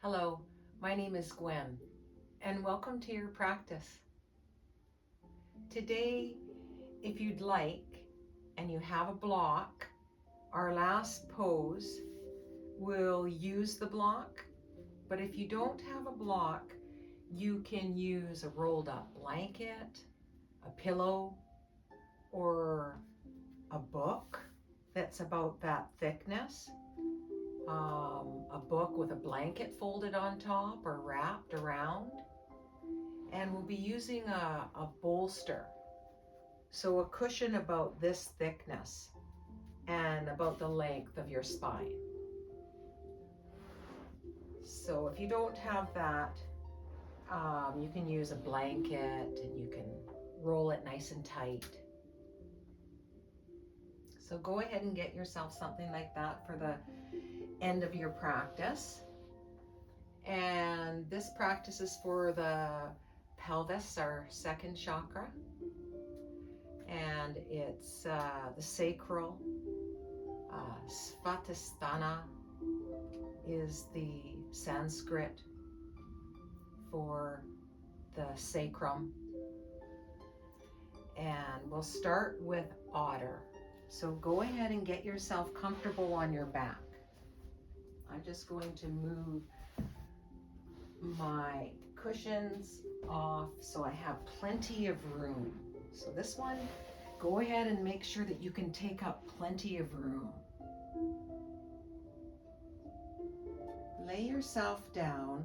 Hello, my name is Gwen, and welcome to your practice. Today, if you'd like, and you have a block, our last pose will use the block, but if you don't have a block, you can use a rolled up blanket, a pillow, or a book that's about that thickness. A book with a blanket folded on top or wrapped around. And we'll be using a bolster. So a cushion about this thickness and about the length of your spine. So if you don't have that, you can use a blanket and you can roll it nice and tight. So go ahead and get yourself something like that for the end of your practice. And this practice is for the pelvis, our second chakra. And it's the sacral. Svadhisthana is the Sanskrit for the sacrum. And we'll start with Otter. So go ahead and get yourself comfortable on your back. I'm just going to move my cushions off so I have plenty of room. So this one, go ahead and make sure that you can take up plenty of room. Lay yourself down.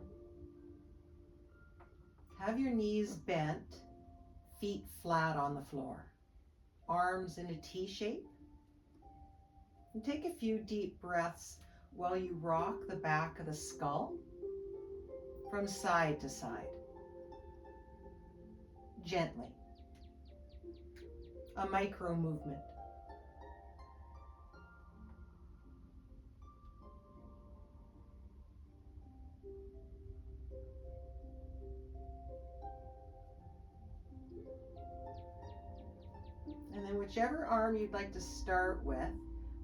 Have your knees bent, feet flat on the floor, arms in a T shape. And take a few deep breaths while you rock the back of the skull from side to side. Gently. A micro movement. And then whichever arm you'd like to start with,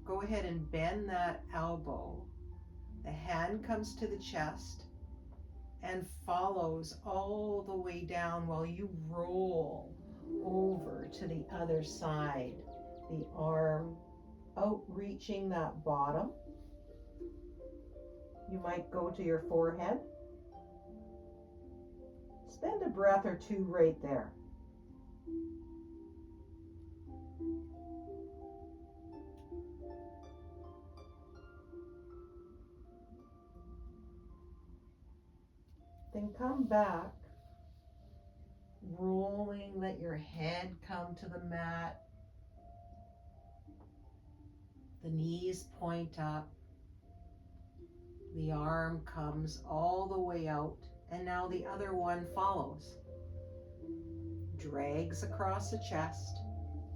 go ahead and bend that elbow. The hand comes to the chest and follows all the way down while you roll over to the other side. The arm outreaching that bottom. You might go to your forehead. Spend a breath or two right there. Then come back, rolling, let your head come to the mat. The knees point up. The arm comes all the way out, and now the other one follows. Drags across the chest,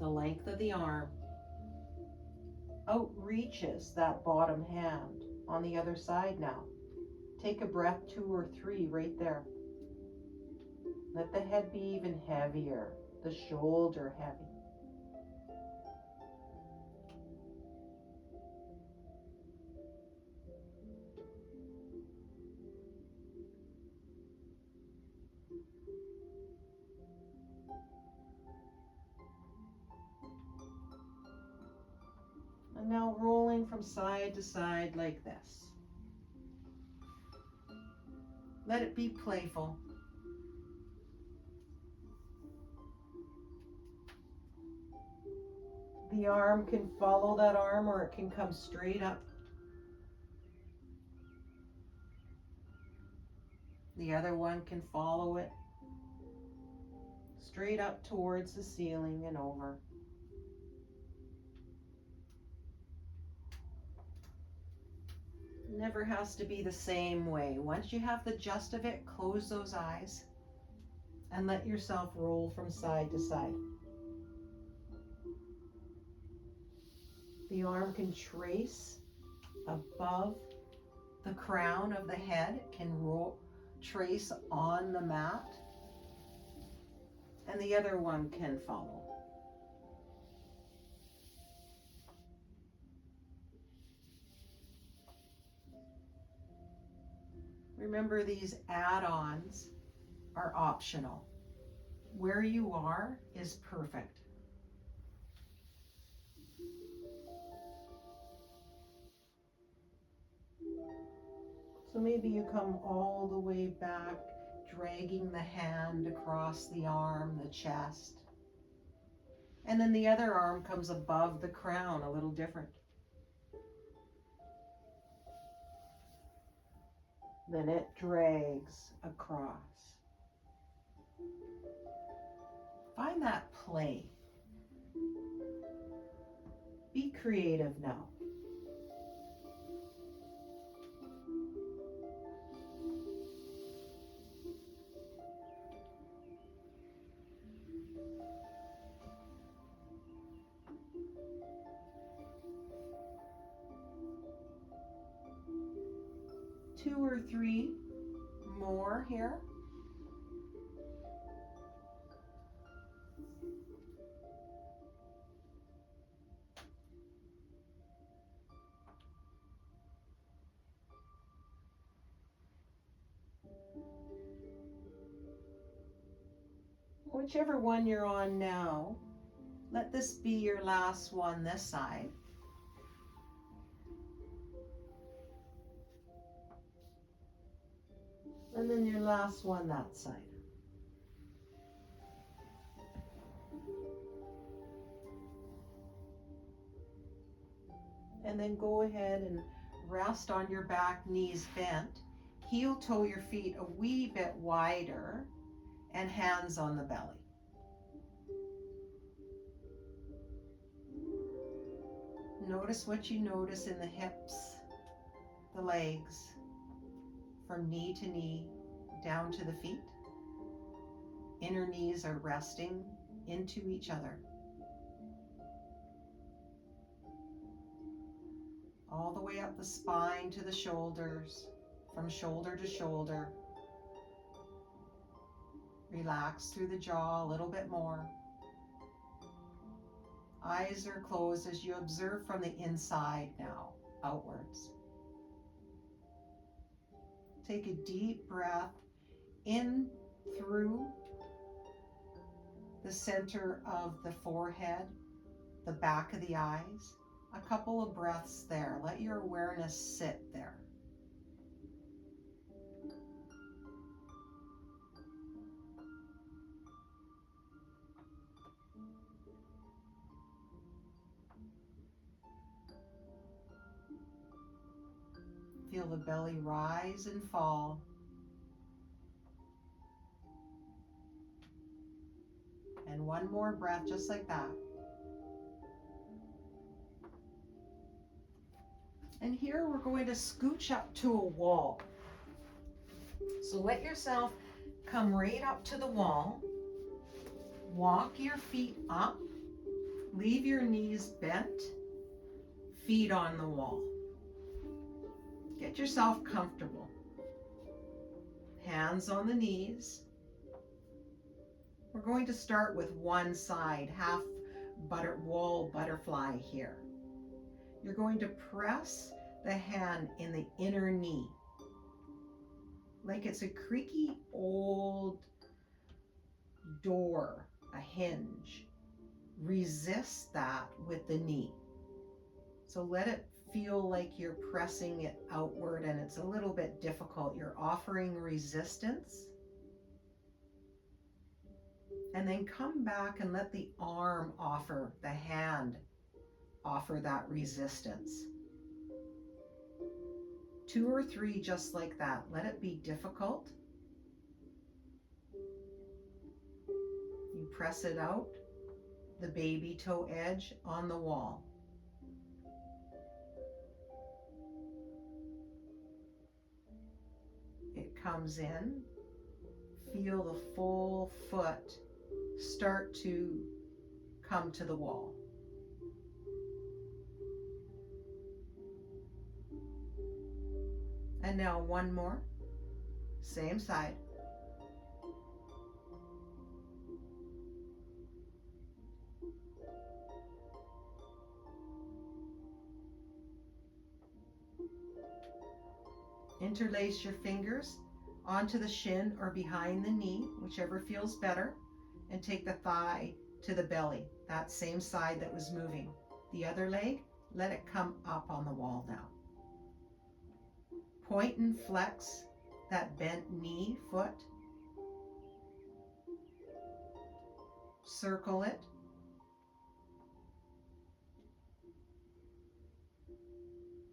the length of the arm, outreaches that bottom hand on the other side now. Take a breath, 2 or 3 right there. Let the head be even heavier, the shoulder heavy. And now rolling from side to side like this. Let it be playful. The arm can follow that arm or it can come straight up. The other one can follow it straight up towards the ceiling and over. Never has to be the same way. Once you have the gist of it, close those eyes and let yourself roll from side to side. The arm can trace above the crown of the head. It can trace on the mat. And the other one can follow. Remember, these add-ons are optional. Where you are is perfect. So maybe you come all the way back, dragging the hand across the arm, the chest. And then the other arm comes above the crown, a little different. Then it drags across. Find that play. Be creative now. Two or three more here. Whichever one you're on now, let this be your last one this side. And then your last one that side. And then go ahead and rest on your back, knees bent. Heel toe your feet a wee bit wider and hands on the belly. Notice what you notice in the hips, the legs, from knee to knee, down to the feet. Inner knees are resting into each other. All the way up the spine to the shoulders, from shoulder to shoulder. Relax through the jaw a little bit more. Eyes are closed as you observe from the inside now, outwards. Take a deep breath in through the center of the forehead, the back of the eyes. A couple of breaths there. Let your awareness sit there. Feel the belly rise and fall. And one more breath just like that. And here we're going to scooch up to a wall. So let yourself come right up to the wall. Walk your feet up. Leave your knees bent. Feet on the wall. Get yourself comfortable. Hands on the knees. We're going to start with one side, half wall butterfly here. You're going to press the hand in the inner knee, like it's a creaky old door, a hinge. Resist that with the knee. So let it feel like you're pressing it outward and it's a little bit difficult. You're offering resistance. And then come back and let the arm offer, the hand offer that resistance. 2 or 3 just like that. Let it be difficult. You press it out, the baby toe edge on the wall. It comes in. Feel the full foot start to come to the wall. And now one more, same side. Interlace your fingers onto the shin or behind the knee, whichever feels better, and take the thigh to the belly, that same side that was moving. The other leg, let it come up on the wall now. Point and flex that bent knee, foot. Circle it.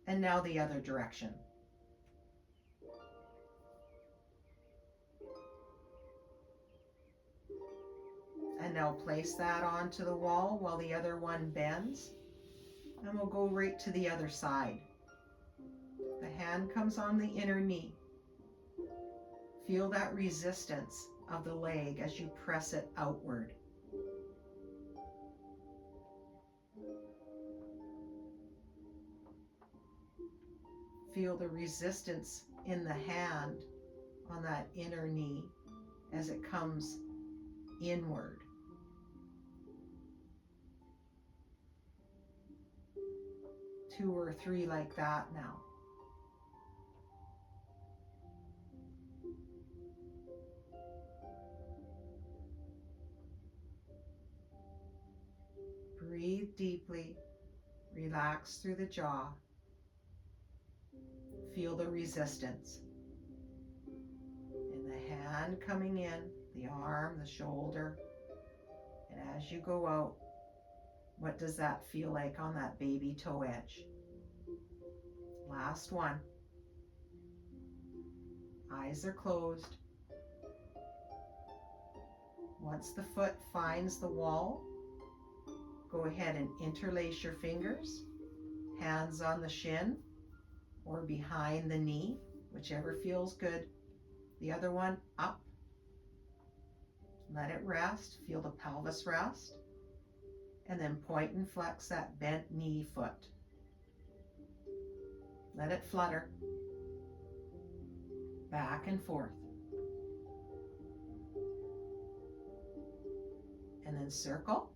And now the other direction. And now place that onto the wall while the other one bends. And we'll go right to the other side. The hand comes on the inner knee. Feel that resistance of the leg as you press it outward. Feel the resistance in the hand on that inner knee as it comes inward. Two or three like that now. Breathe deeply, relax through the jaw. Feel the resistance in the hand coming in, the arm, the shoulder. And as you go out, what does that feel like on that baby toe edge? Last one. Eyes are closed. Once the foot finds the wall, go ahead and interlace your fingers, hands on the shin or behind the knee, whichever feels good. The other one up. Let it rest, feel the pelvis rest, and then point and flex that bent knee, foot. Let it flutter, back and forth. And then circle.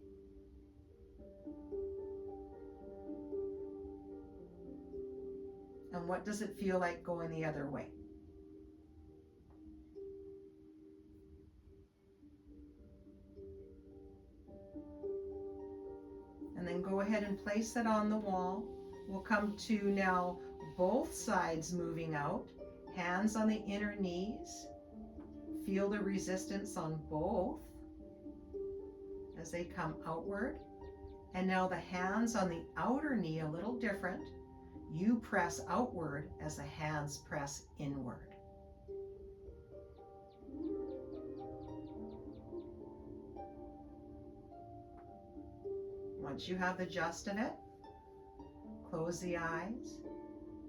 And what does it feel like going the other way? And then go ahead and place it on the wall. We'll come to now both sides moving out. Hands on the inner knees. Feel the resistance on both as they come outward. And now the hands on the outer knee, a little different. You press outward as the hands press inward. Once you have the gist of it, close the eyes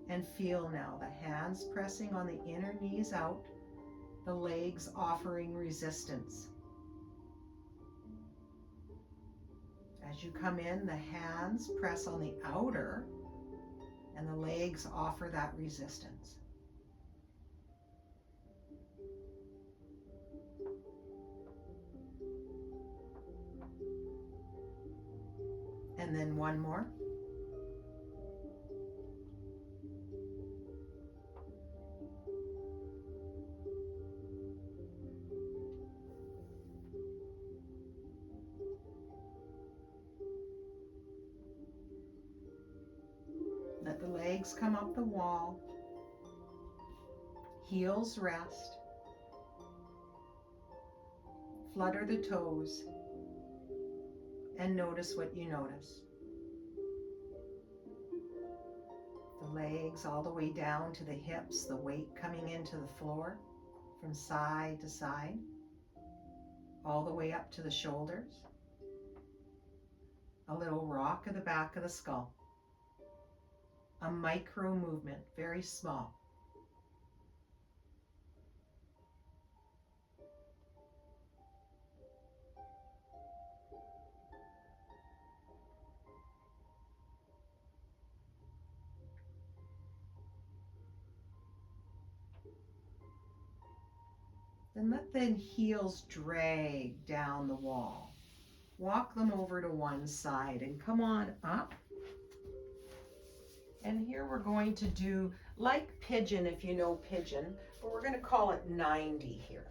and feel now the hands pressing on the inner knees out, the legs offering resistance. As you come in, the hands press on the outer and the legs offer that resistance. And then one more. Let the legs come up the wall. Heels rest. Flutter the toes. And notice what you notice. The legs all the way down to the hips, the weight coming into the floor from side to side, all the way up to the shoulders. A little rock of the back of the skull. A micro movement, very small. Then let the heels drag down the wall. Walk them over to one side and come on up. And here we're going to do like pigeon, if you know pigeon, but we're going to call it 90 here.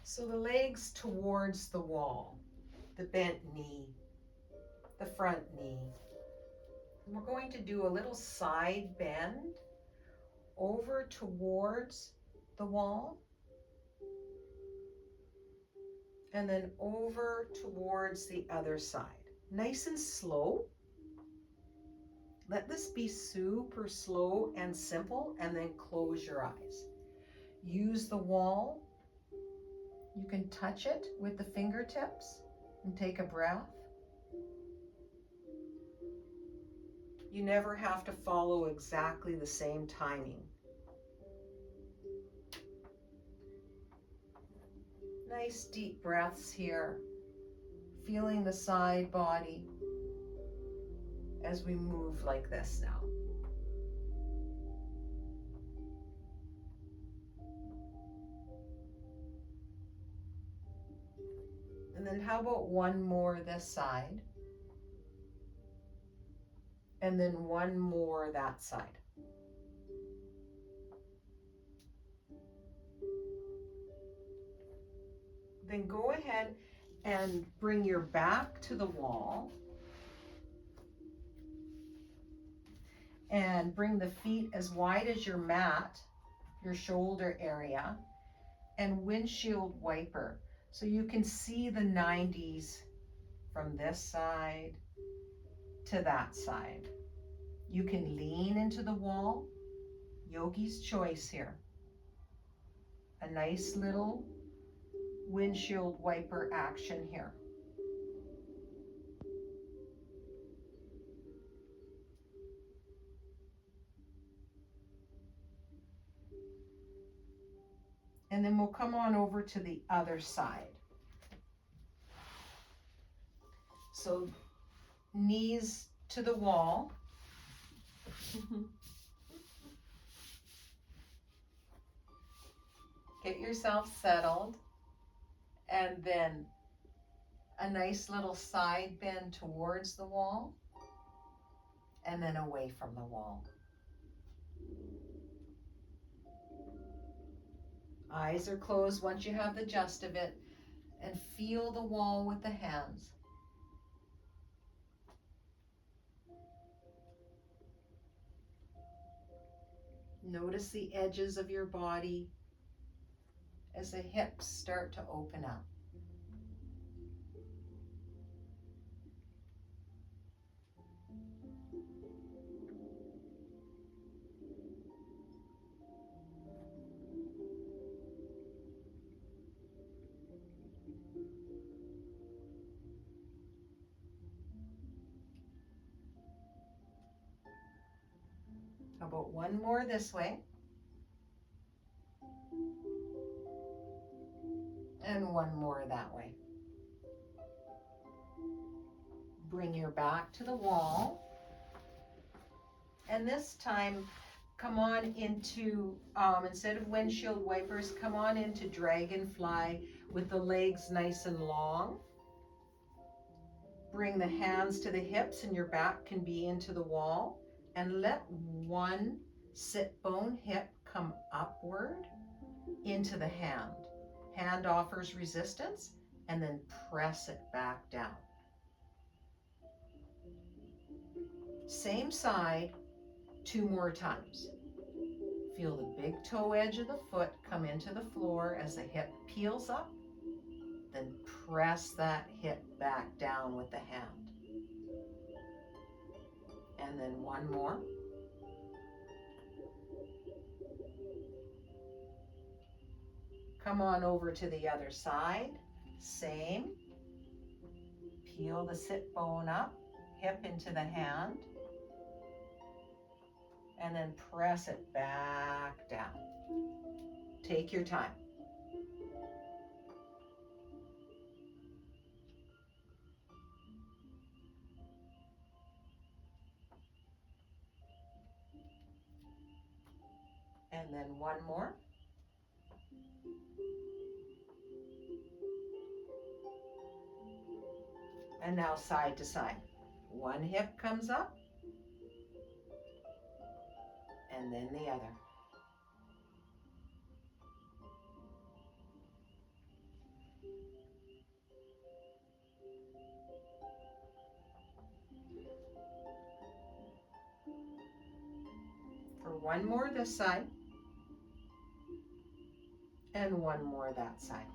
So the legs towards the wall, the bent knee, the front knee. And we're going to do a little side bend over towards the wall, and then over towards the other side. Nice and slow. Let this be super slow and simple, and then close your eyes. Use the wall. You can touch it with the fingertips and take a breath. You never have to follow exactly the same timing. Nice deep breaths here, feeling the side body as we move like this now. And then how about one more this side? And then one more that side. Then go ahead and bring your back to the wall and bring the feet as wide as your mat, your shoulder area, and windshield wiper. So you can see the 90s from this side to that side. You can lean into the wall, yogi's choice here. A nice little windshield wiper action here. And then we'll come on over to the other side. So knees to the wall. Get yourself settled, and then a nice little side bend towards the wall, and then away from the wall. Eyes are closed once you have the gist of it, and feel the wall with the hands. Notice the edges of your body as the hips start to open up. How about one more this way? And one more that way. Bring your back to the wall. And this time, come on into, instead of windshield wipers, come on into Dragonfly with the legs nice and long. Bring the hands to the hips, and your back can be into the wall. And let one sit bone hip come upward into the hand. Hand offers resistance, and then press it back down. Same side, 2 more times. Feel the big toe edge of the foot come into the floor as the hip peels up. Then press that hip back down with the hand. And then one more. Come on over to the other side. Same. Peel the sit bone up, hip into the hand, and then press it back down. Take your time. And then one more. And now side to side. One hip comes up, and then the other. For one more this side, and one more that side.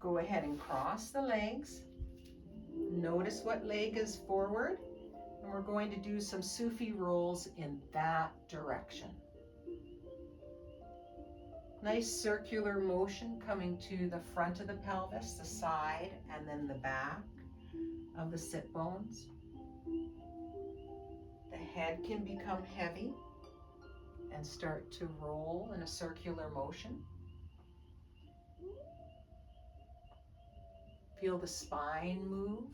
Go ahead and cross the legs. Notice what leg is forward, and we're going to do some Sufi rolls in that direction. Nice circular motion coming to the front of the pelvis, the side, and then the back of the sit bones. The head can become heavy and start to roll in a circular motion. Feel the spine move.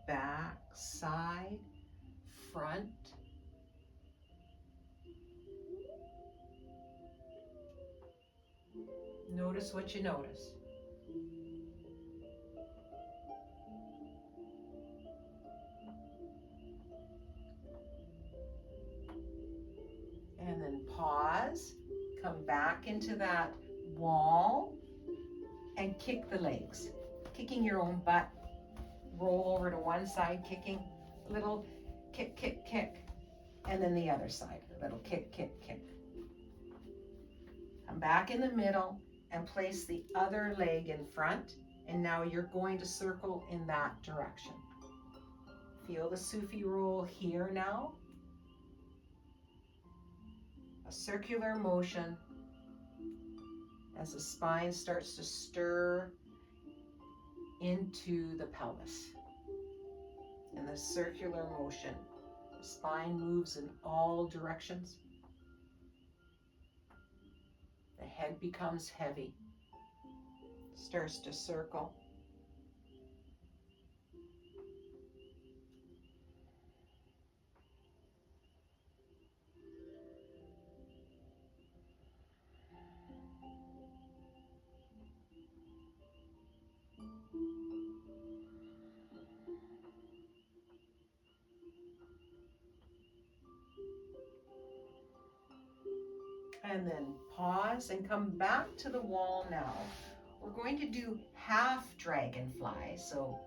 Back, side, front. Notice what you notice. And then pause, come back into that wall and kick the legs. Kicking your own butt. Roll over to one side, kicking, little kick, kick, kick. And then the other side, little kick, kick, kick. Come back in the middle and place the other leg in front. And now you're going to circle in that direction. Feel the Sufi roll here now. A circular motion as the spine starts to stir into the pelvis. In the circular motion, the spine moves in all directions. The head becomes heavy, starts to circle. And then pause and come back to the wall now. We're going to do half dragonfly. So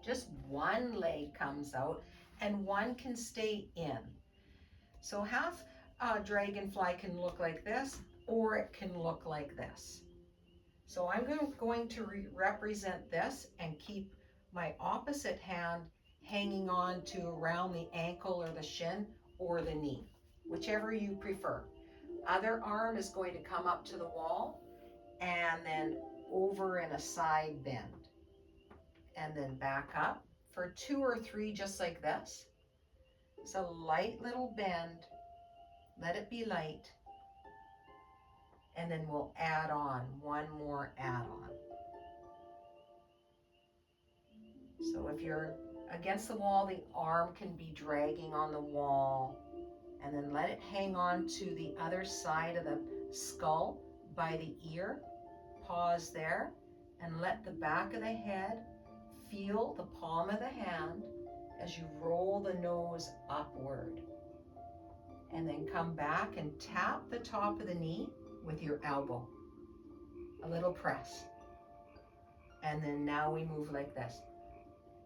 just one leg comes out and one can stay in. So half dragonfly can look like this, or it can look like this. So I'm going to represent this and keep my opposite hand hanging on to around the ankle or the shin or the knee, whichever you prefer. Other arm is going to come up to the wall and then over in a side bend. And then back up for 2 or 3 just like this. It's a light little bend. Let it be light. And then we'll add on one more add-on. So if you're against the wall, the arm can be dragging on the wall. And then let it hang on to the other side of the skull by the ear. Pause there and let the back of the head feel the palm of the hand as you roll the nose upward. And then come back and tap the top of the knee with your elbow. A little press. And then now we move like this.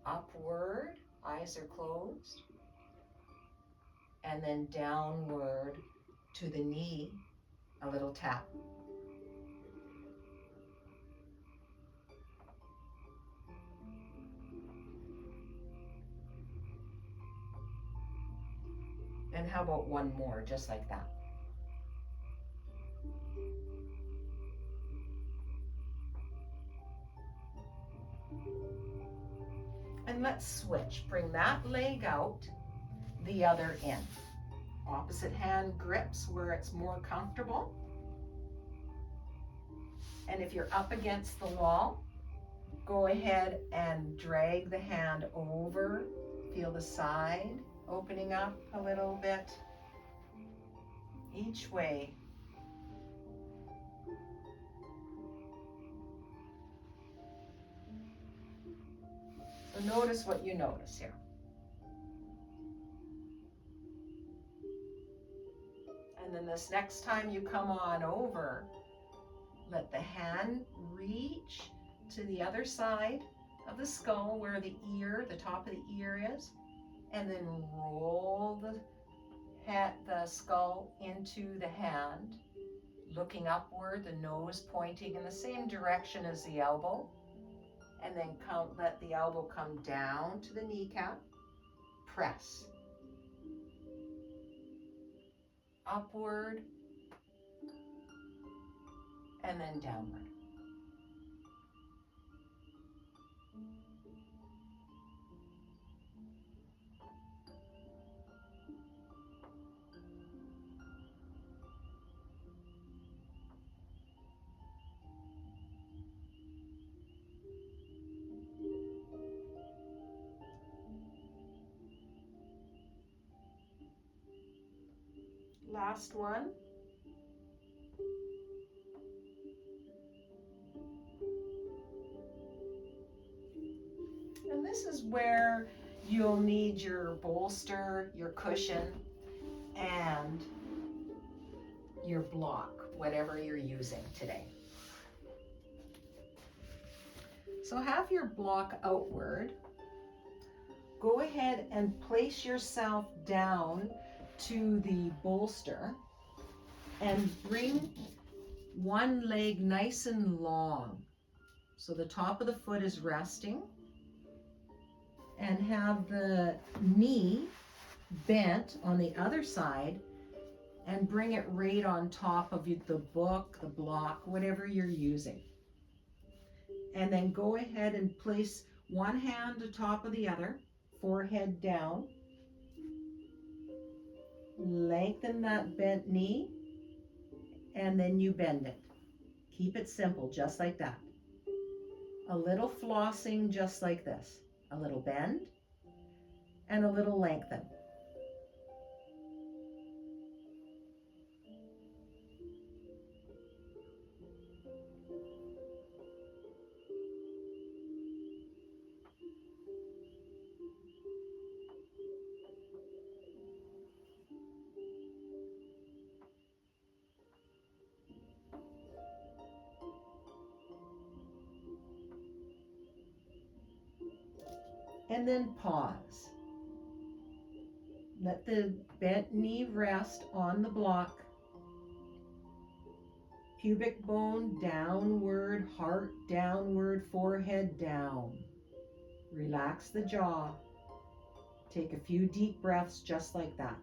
Upward, eyes are closed. And then downward to the knee, a little tap. And how about one more, just like that? And let's switch. Bring that leg out, the other in. Opposite hand grips where it's more comfortable. And if you're up against the wall, go ahead and drag the hand over. Feel the side opening up a little bit each way. So notice what you notice here. then this next time you come on over, let the hand reach to the other side of the skull where the ear, the top of the ear is, and then roll the skull into the hand, looking upward, the nose pointing in the same direction as the elbow, and then let the elbow come down to the kneecap, press, upward, and then downward. Last one. And this is where you'll need your bolster, your cushion, and your block, whatever you're using today. So have your block outward. Go ahead and place yourself down to the bolster and bring one leg nice and long. So the top of the foot is resting, and have the knee bent on the other side and bring it right on top of the book, the block, whatever you're using. And then go ahead and place one hand on top of the other, forehead down. Lengthen that bent knee, and then you bend it. Keep it simple, just like that. A little flossing, just like this. A little bend, and a little lengthen. And then pause. Let the bent knee rest on the block. Pubic bone downward, heart downward, forehead down. Relax the jaw. Take a few deep breaths just like that.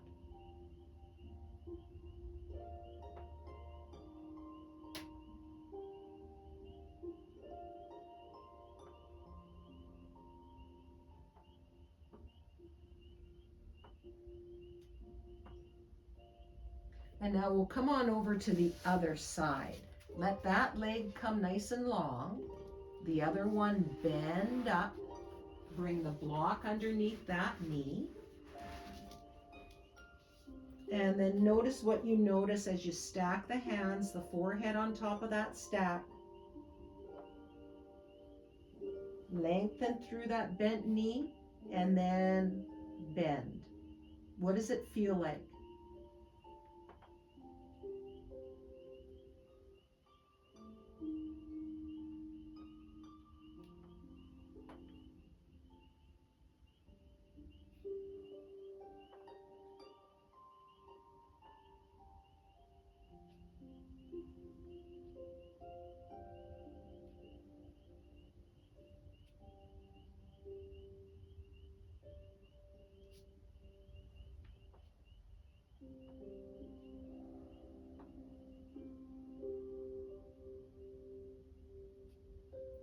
And now we'll come on over to the other side. Let that leg come nice and long. The other one bend up. Bring the block underneath that knee. And then notice what you notice as you stack the hands, the forehead on top of that stack. Lengthen through that bent knee and then bend. What does it feel like?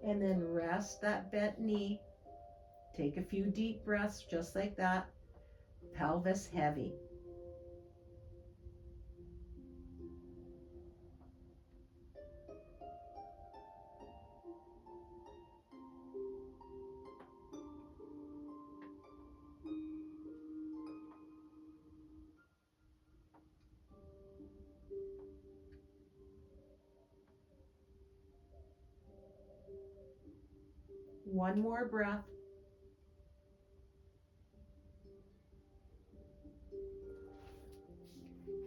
And then rest that bent knee. Take a few deep breaths just like that. Pelvis heavy. One more breath.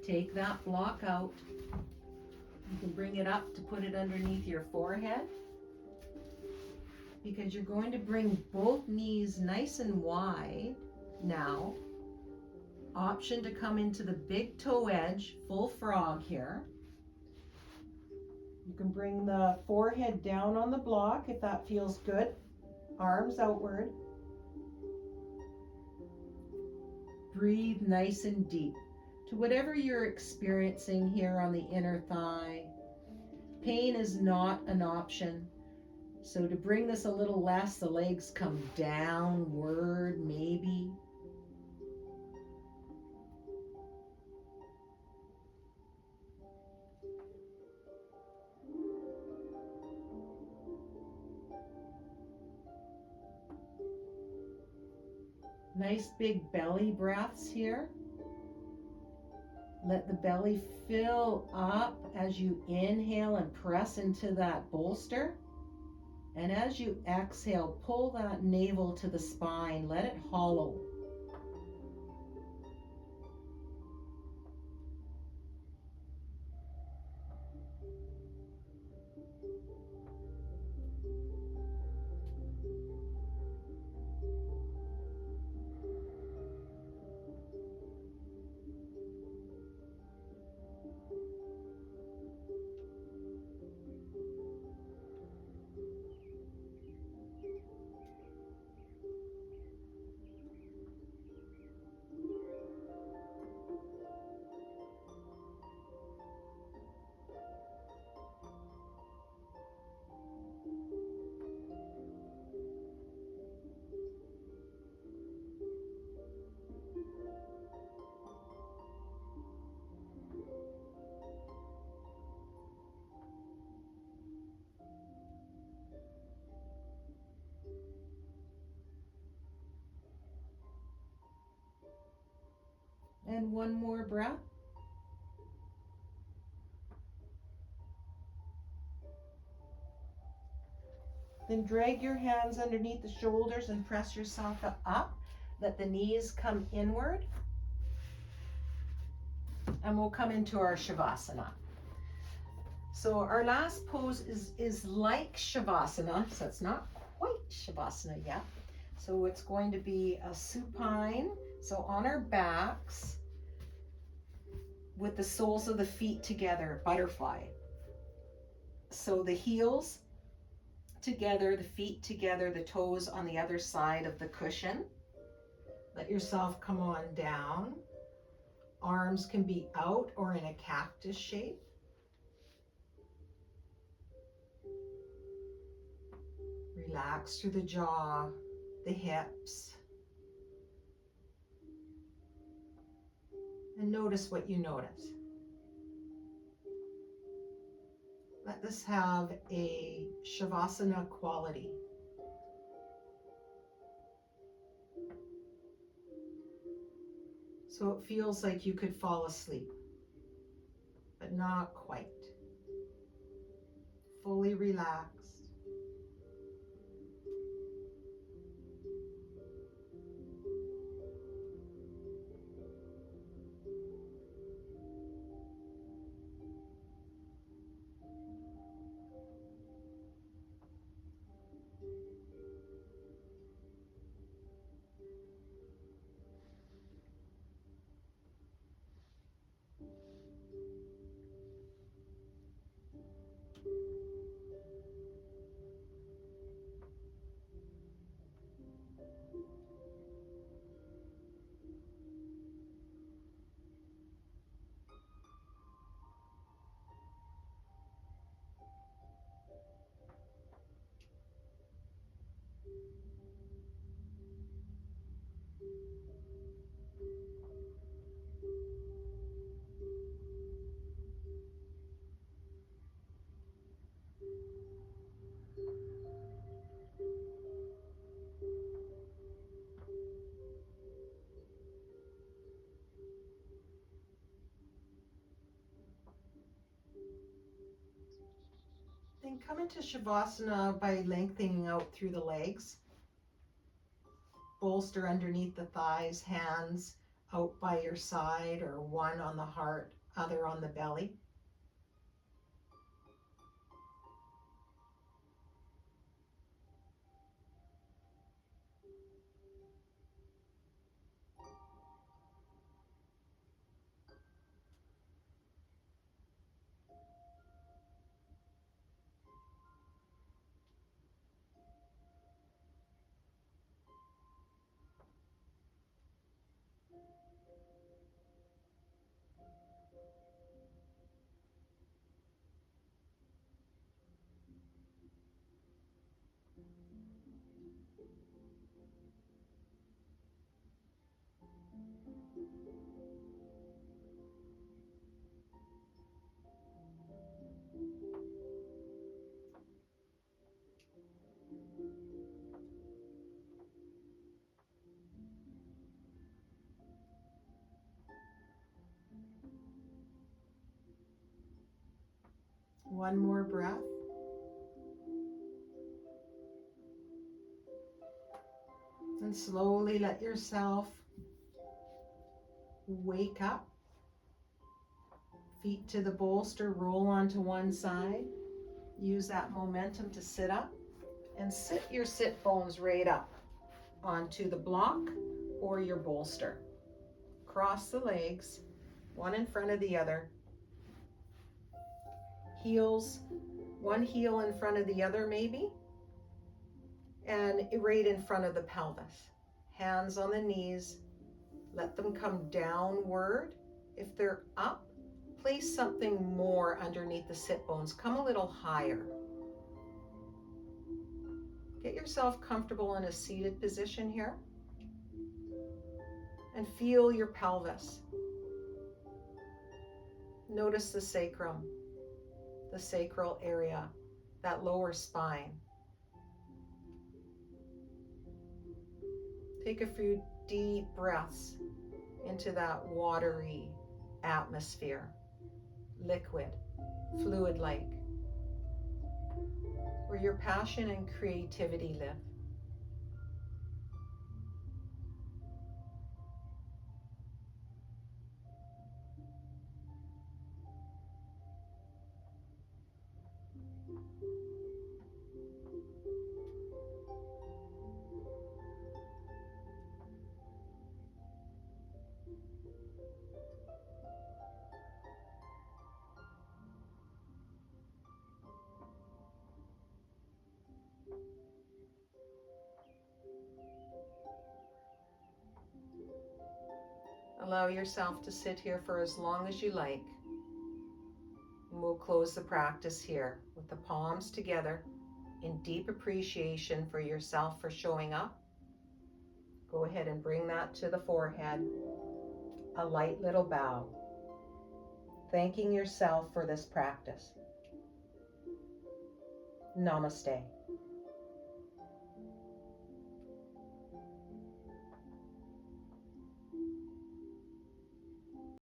Take that block out. You can bring it up to put it underneath your forehead, because you're going to bring both knees nice and wide now. Option to come into the big toe edge, full frog here. You can bring the forehead down on the block if that feels good. Arms outward. Breathe nice and deep to whatever you're experiencing here on the inner thigh. Pain is not an option. So to bring this a little less, the legs come downward maybe. Nice big belly breaths here. Let the belly fill up as you inhale and press into that bolster. And as you exhale, pull that navel to the spine. Let it hollow. And one more breath. Then drag your hands underneath the shoulders and press yourself up. Let the knees come inward. And we'll come into our shavasana. So our last pose is like shavasana, so it's not quite shavasana yet. So it's going to be a supine, so on our backs with the soles of the feet together, butterfly. So the heels together, the feet together, the toes on the other side of the cushion. Let yourself come on down. Arms can be out or in a cactus shape. Relax through the jaw, the hips. And notice what you notice. Let this have a shavasana quality. So it feels like you could fall asleep, but not quite. Fully relaxed. Then come into shavasana by lengthening out through the legs. Bolster underneath the thighs, hands out by your side or one on the heart other on the belly. One more breath. And slowly let yourself wake up. Feet to the bolster, roll onto one side. Use that momentum to sit up. And sit your sit bones right up onto the block or your bolster. Cross the legs, one in front of the other. Heels, one heel in front of the other maybe, and right in front of the pelvis. Hands on the knees, let them come downward. If they're up, place something more underneath the sit bones. Come a little higher. Get yourself comfortable in a seated position here. And feel your pelvis. Notice the sacrum, the sacral area, that lower spine. Take a few deep breaths into that watery atmosphere, liquid, fluid-like, where your passion and creativity live. Allow yourself to sit here for as long as you like. And we'll close the practice here with the palms together in deep appreciation for yourself for showing up. Go ahead and bring that to the forehead. A light little bow. Thanking yourself for this practice. Namaste.